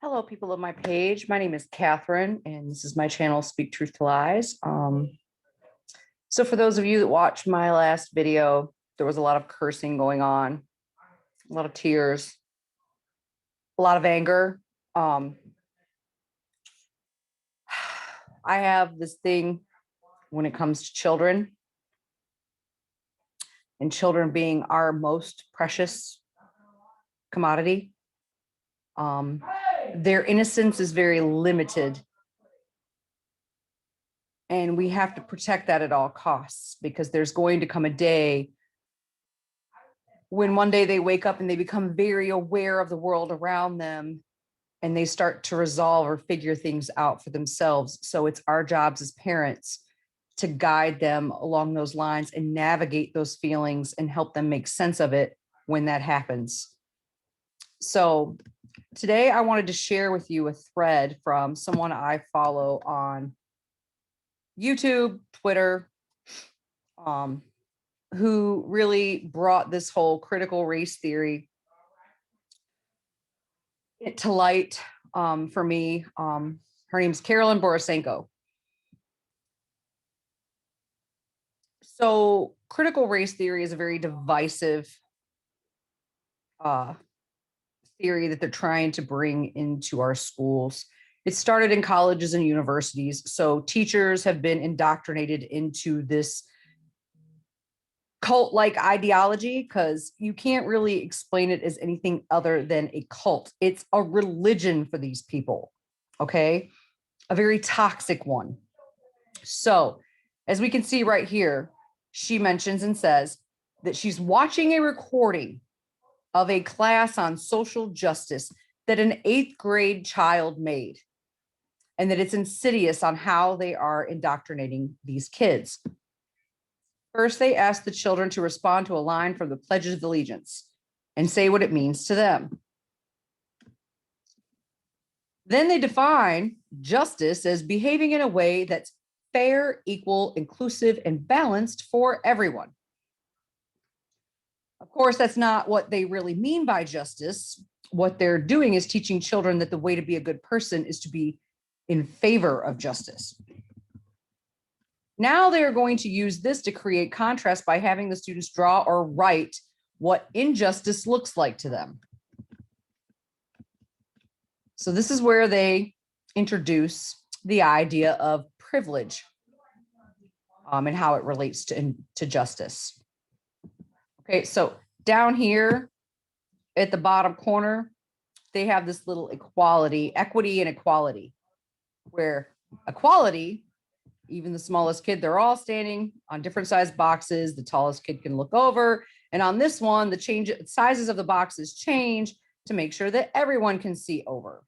Hello, people of my page. My name is Catherine, and this is my channel, Speak Truth to Lies. So for those of you that watched my last video, there was a lot of cursing going on, a lot of tears, a lot of anger. I have this thing when it comes to children, and children being our most precious commodity. Their innocence is very limited, and we have to protect that at all costs, because there's going to come a day when one day they wake up and they become very aware of the world around them, and they start to resolve or figure things out for themselves. So it's our jobs as parents to guide them along those lines and navigate those feelings and help them make sense of it when that happens. So today I wanted to share with you a thread from someone I follow on YouTube, Twitter, who really brought this whole critical race theory to light for me. Her name's Carolyn Borisenko. So critical race theory is a very divisive theory that they're trying to bring into our schools. It started in colleges and universities. So teachers have been indoctrinated into this cult-like ideology, because you can't really explain it as anything other than a cult. It's a religion for these people, okay? A very toxic one. So as we can see right here, she mentions and says that she's watching a recording of a class on social justice that an 8th grade child made, and that it's insidious on how they are indoctrinating these kids. First, they ask the children to respond to a line from the Pledge of Allegiance and say what it means to them. Then they define justice as behaving in a way that's fair, equal, inclusive, and balanced for everyone. Of course, that's not what they really mean by justice. What they're doing is teaching children that the way to be a good person is to be in favor of justice. Now they're going to use this to create contrast by having the students draw or write what injustice looks like to them. So this is where they introduce the idea of privilege and how it relates to justice. Okay, so down here at the bottom corner, they have this little equality, equity and equality, where equality, even the smallest kid, they're all standing on different sized boxes. The tallest kid can look over. And on this one, the sizes of the boxes change to make sure that everyone can see over.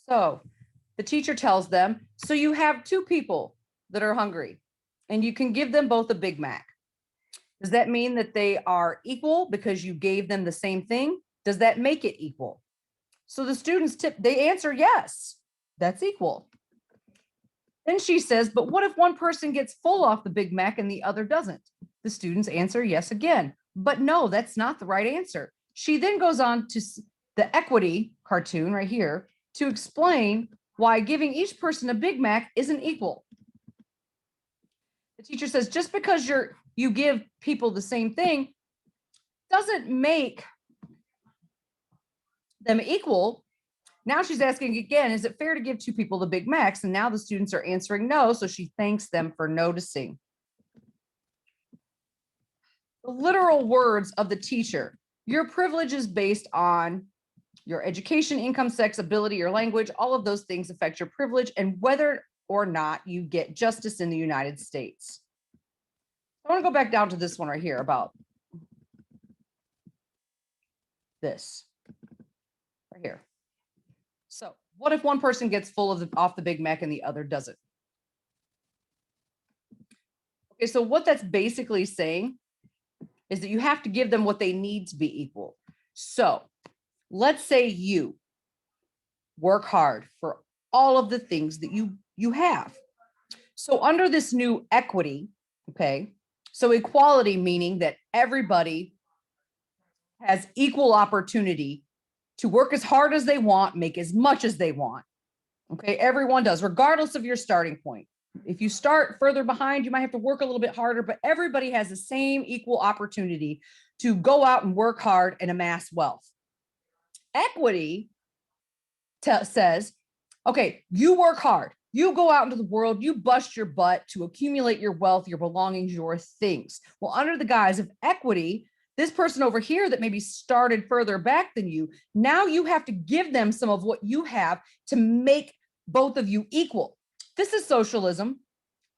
So the teacher tells them, so you have 2 people that are hungry and you can give them both a Big Mac. Does that mean that they are equal because you gave them the same thing? Does that make it equal? So the students they answer yes, that's equal. Then she says, but what if one person gets full off the Big Mac and the other doesn't? The students answer yes again, but no, that's not the right answer. She then goes on to the equity cartoon right here to explain why giving each person a Big Mac isn't equal. The teacher says, just because you give people the same thing doesn't make them equal. Now she's asking again, is it fair to give 2 people the Big Macs? And now the students are answering no, so she thanks them for noticing. The literal words of the teacher: your privilege is based on your education, income, sex, ability, or language. All of those things affect your privilege and whether or not you get justice in the United States. I want to go back down to this one right here about this right here. So what if one person gets full off the Big Mac and the other doesn't? Okay, so what that's basically saying is that you have to give them what they need to be equal. So let's say you work hard for all of the things that you have. So under this new equity, okay, So equality meaning that everybody has equal opportunity to work as hard as they want, make as much as they want. Okay, everyone does, regardless of your starting point. If you start further behind, you might have to work a little bit harder, but everybody has the same equal opportunity to go out and work hard and amass wealth. Equity says, okay, you work hard, you go out into the world, you bust your butt to accumulate your wealth, your belongings, your things. Well, under the guise of equity, this person over here that maybe started further back than you, now you have to give them some of what you have to make both of you equal. This is socialism.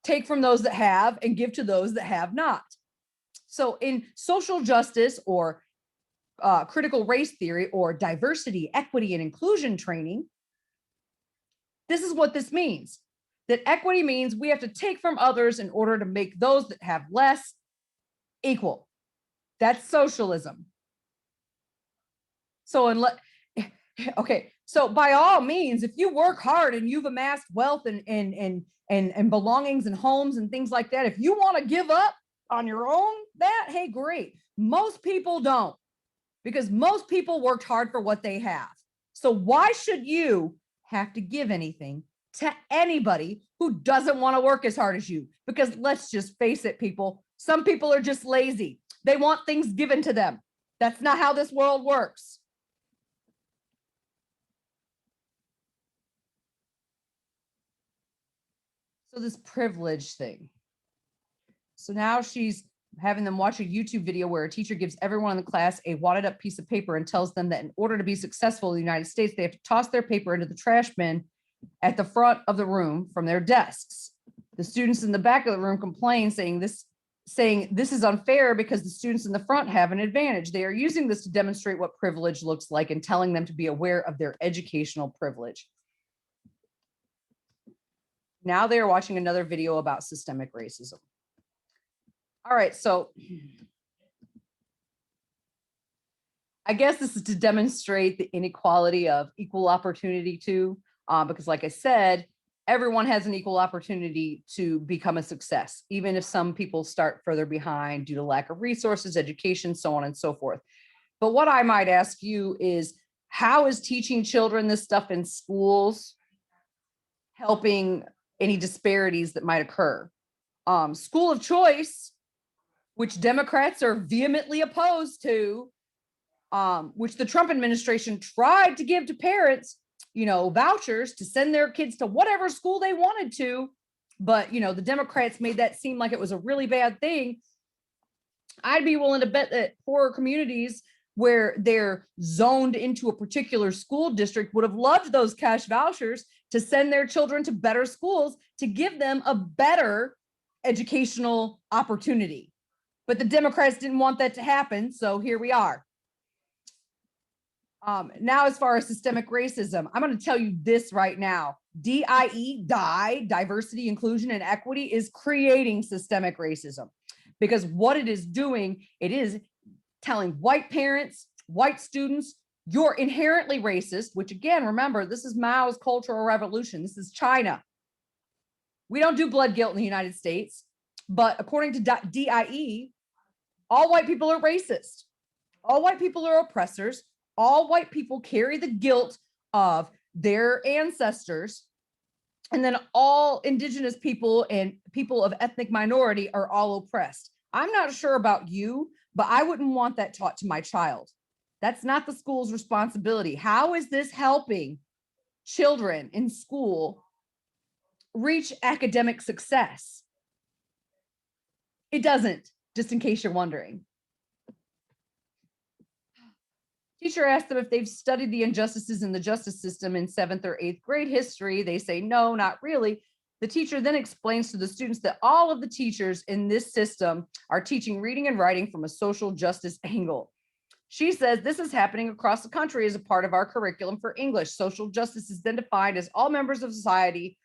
Take from those that have and give to those that have not. So in social justice or critical race theory or diversity, equity, and inclusion training, this is what this means. That equity means we have to take from others in order to make those that have less equal. That's socialism. So okay, so by all means, if you work hard and you've amassed wealth and belongings and homes and things like that, if you want to give up on your own, hey, great. Most people don't, because most people worked hard for what they have. So why should you have to give anything to anybody who doesn't want to work as hard as you? Because let's just face it, people, some people are just lazy. They want things given to them. That's not how this world works. So this privilege thing. So now she's having them watch a YouTube video where a teacher gives everyone in the class a wadded up piece of paper and tells them that in order to be successful in the United States, they have to toss their paper into the trash bin at the front of the room from their desks. The students in the back of the room complain, saying this is unfair because the students in the front have an advantage. They are using this to demonstrate what privilege looks like and telling them to be aware of their educational privilege. Now they are watching another video about systemic racism. All right, so I guess this is to demonstrate the inequality of equal opportunity too, because like I said, everyone has an equal opportunity to become a success, even if some people start further behind due to lack of resources, education, so on and so forth. But what I might ask you is, how is teaching children this stuff in schools helping any disparities that might occur? School of choice, which Democrats are vehemently opposed to, which the Trump administration tried to give to parents, vouchers to send their kids to whatever school they wanted to. But, the Democrats made that seem like it was a really bad thing. I'd be willing to bet that poorer communities where they're zoned into a particular school district would have loved those cash vouchers to send their children to better schools to give them a better educational opportunity. But the Democrats didn't want that to happen, so here we are. Now, as far as systemic racism, I'm going to tell you this right now. DIE, diversity, inclusion, and equity, is creating systemic racism, because what it is doing, it is telling white parents, white students, you're inherently racist, which again, remember, this is Mao's Cultural Revolution. This is China. We don't do blood guilt in the United States, but according to DIE, all white people are racist. All white people are oppressors. All white people carry the guilt of their ancestors. And then all indigenous people and people of ethnic minority are all oppressed. I'm not sure about you, but I wouldn't want that taught to my child. That's not the school's responsibility. How is this helping children in school reach academic success? It doesn't, just in case you're wondering. Teacher asked them if they've studied the injustices in the justice system in 7th or 8th grade history. They say, no, not really. The teacher then explains to the students that all of the teachers in this system are teaching reading and writing from a social justice angle. She says this is happening across the country as a part of our curriculum for English. Social justice is then defined as all members of society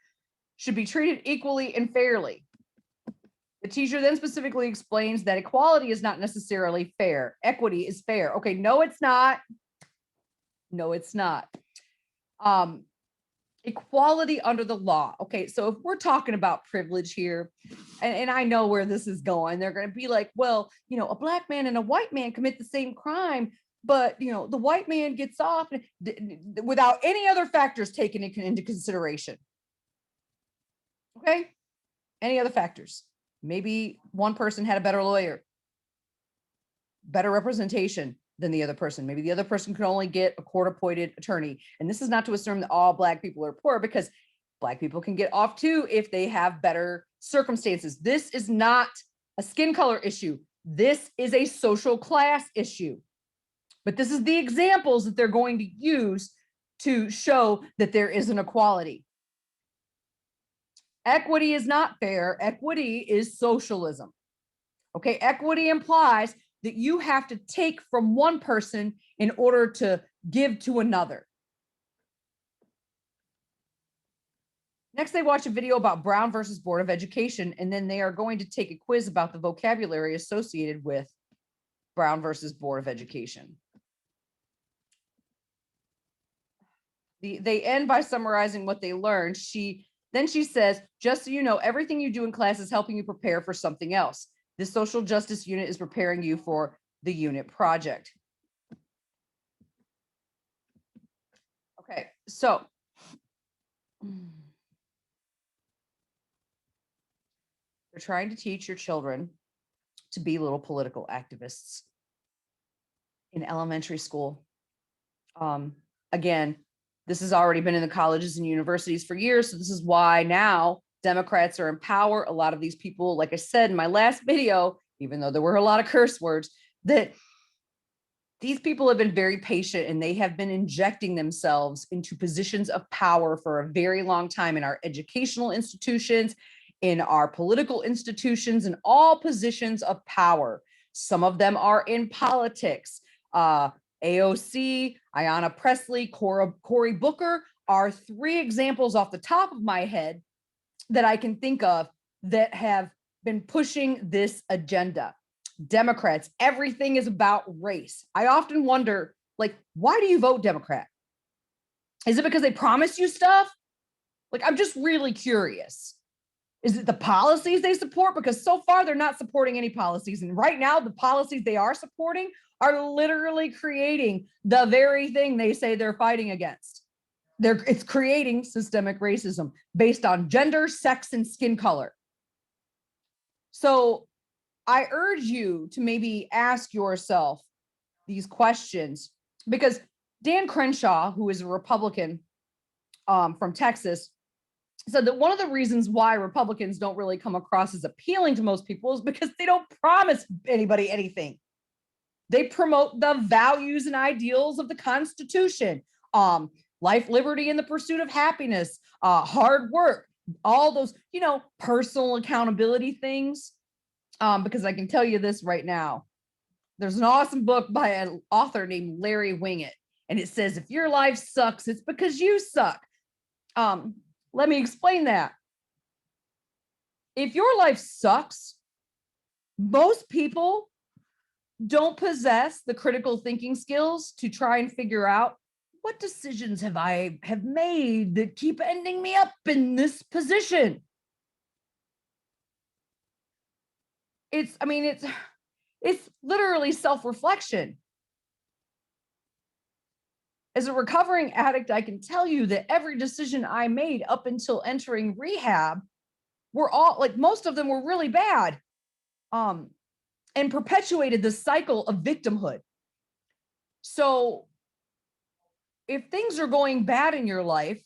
should be treated equally and fairly. The teacher then specifically explains that equality is not necessarily fair. Equity is fair. Okay, no, it's not. No, it's not. Equality under the law. Okay, so if we're talking about privilege here, and I know where this is going, they're going to be like, well, a black man and a white man commit the same crime, but the white man gets off without any other factors taken into consideration. Okay, any other factors? Maybe one person had a better lawyer, better representation than the other person. Maybe the other person could only get a court-appointed attorney. And this is not to assume that all Black people are poor, because Black people can get off too if they have better circumstances. This is not a skin color issue. This is a social class issue. But this is the examples that they're going to use to show that there is an equality. Equity is not fair. Equity is socialism. Okay, equity implies that you have to take from one person in order to give to another. Next, they watch a video about Brown versus Board of Education, and then they are going to take a quiz about the vocabulary associated with Brown versus Board of Education. They end by summarizing what they learned. Then she says, just so you know, everything you do in class is helping you prepare for something else. This social justice unit is preparing you for the unit project. Okay, so they're trying to teach your children to be little political activists in elementary school. Again, this has already been in the colleges and universities for years, so this is why now Democrats are in power. A lot of these people, like I said in my last video, even though there were a lot of curse words, that these people have been very patient and they have been injecting themselves into positions of power for a very long time in our educational institutions, in our political institutions, in all positions of power. Some of them are in politics. AOC, Ayanna Pressley, Cory Booker are three examples off the top of my head that I can think of that have been pushing this agenda. Democrats, everything is about race. I often wonder, like, why do you vote Democrat? Is it because they promise you stuff? Like, I'm just really curious. Is it the policies they support? Because so far they're not supporting any policies. And right now, the policies they are supporting are literally creating the very thing they say they're fighting against. It's creating systemic racism based on gender, sex, and skin color. So I urge you to maybe ask yourself these questions, because Dan Crenshaw, who is a Republican from Texas, said that one of the reasons why Republicans don't really come across as appealing to most people is because they don't promise anybody anything. They promote the values and ideals of the Constitution, life, liberty, and the pursuit of happiness, hard work, all those, personal accountability things. Because I can tell you this right now, there's an awesome book by an author named Larry Winget, and it says, if your life sucks, it's because you suck. Let me explain that. If your life sucks, most people don't possess the critical thinking skills to try and figure out, what decisions have I made that keep ending me up in this position? It's literally self-reflection. As a recovering addict, I can tell you that every decision I made up until entering rehab were all, like, most of them were really bad, and perpetuated the cycle of victimhood. So if things are going bad in your life,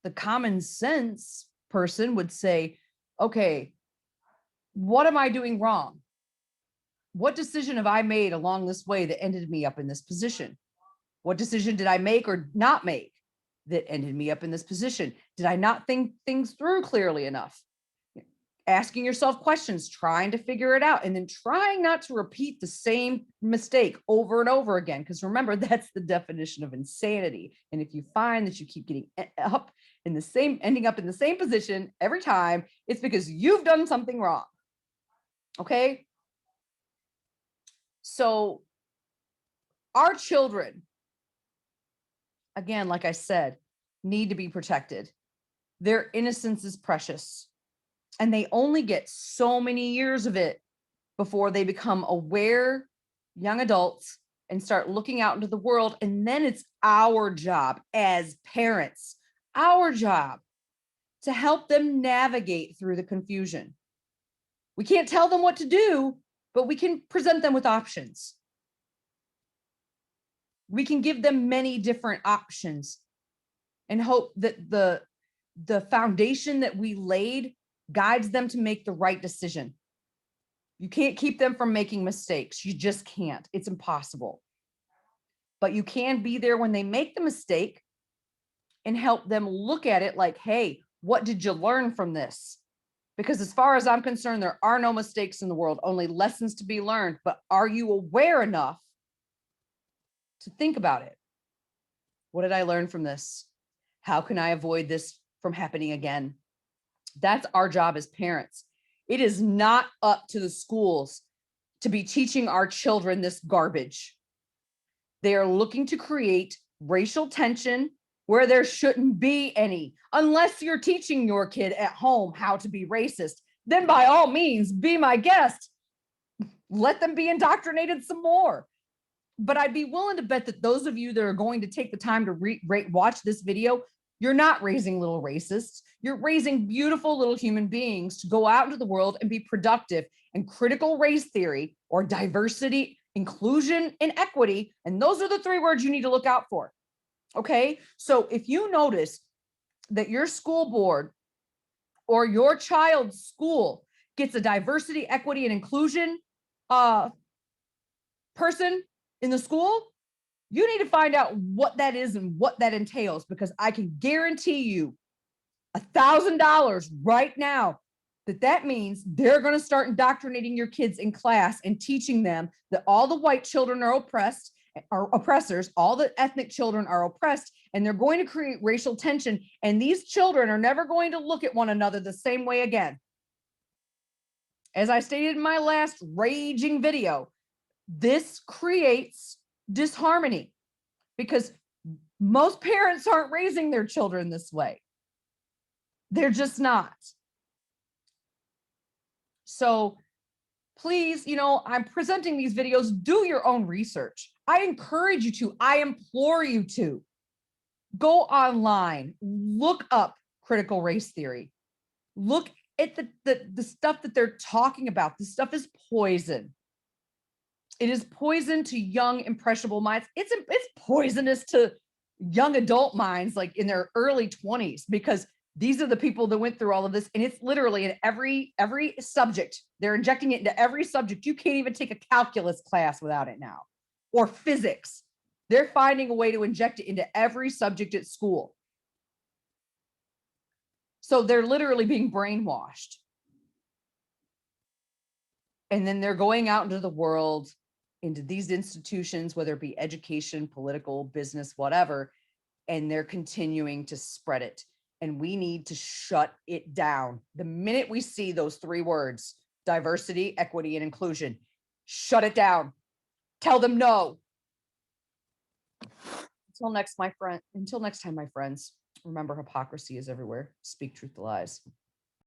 the common sense person would say, okay, what am I doing wrong? What decision have I made along this way that ended me up in this position? What decision did I make or not make that ended me up in this position? Did I not think things through clearly enough? Asking yourself questions, trying to figure it out, and then trying not to repeat the same mistake over and over again. Because remember, that's the definition of insanity. And if you find that you keep getting up in the same, ending up in the same position every time, it's because you've done something wrong. Okay. So our children, again, like I said, need to be protected. Their innocence is precious, and they only get so many years of it before they become aware young adults and start looking out into the world. And then it's our job as parents, our job to help them navigate through the confusion. We can't tell them what to do, but we can present them with options. We can give them many different options and hope that the foundation that we laid guides them to make the right decision. You can't keep them from making mistakes. You just can't. It's impossible. But you can be there when they make the mistake and help them look at it like, hey, what did you learn from this? Because as far as I'm concerned, there are no mistakes in the world, only lessons to be learned. But are you aware enough to think about it? What did I learn from this? How can I avoid this from happening again? That's our job as parents. It is not up to the schools to be teaching our children this garbage. They are looking to create racial tension where there shouldn't be any. Unless you're teaching your kid at home how to be racist, then by all means, be my guest. Let them be indoctrinated some more. But I'd be willing to bet that those of you that are going to take the time to watch this video, you're not raising little racists. You're raising beautiful little human beings to go out into the world and be productive. And critical race theory, or diversity, inclusion, and equity, and those are the three words you need to look out for. Okay, so if you notice that your school board or your child's school gets a diversity, equity, and inclusion person in the school, you need to find out what that is and what that entails, because I can guarantee you $1,000 right now that means they're going to start indoctrinating your kids in class and teaching them that all the white children are oppressors, all the ethnic children are oppressed, and they're going to create racial tension. And these children are never going to look at one another the same way again. As I stated in my last raging video, this creates disharmony because most parents aren't raising their children this way. They're just not. So please, I'm presenting these videos, do your own research. I encourage you to, I implore you to go online, look up critical race theory, look at the stuff that they're talking about. This stuff is poison. It is poison to young, impressionable minds. It's poisonous to young adult minds, like in their early 20s, because these are the people that went through all of this. And it's literally in every subject. They're injecting it into every subject. You can't even take a calculus class without it now, or physics. They're finding a way to inject it into every subject at school. So they're literally being brainwashed. And then they're going out into the world, into these institutions, whether it be education, political, business, whatever, and they're continuing to spread it. And we need to shut it down. The minute we see those three words, diversity, equity, and inclusion, shut it down. Tell them no. Until next time, my friends, remember, hypocrisy is everywhere. Speak truth to lies.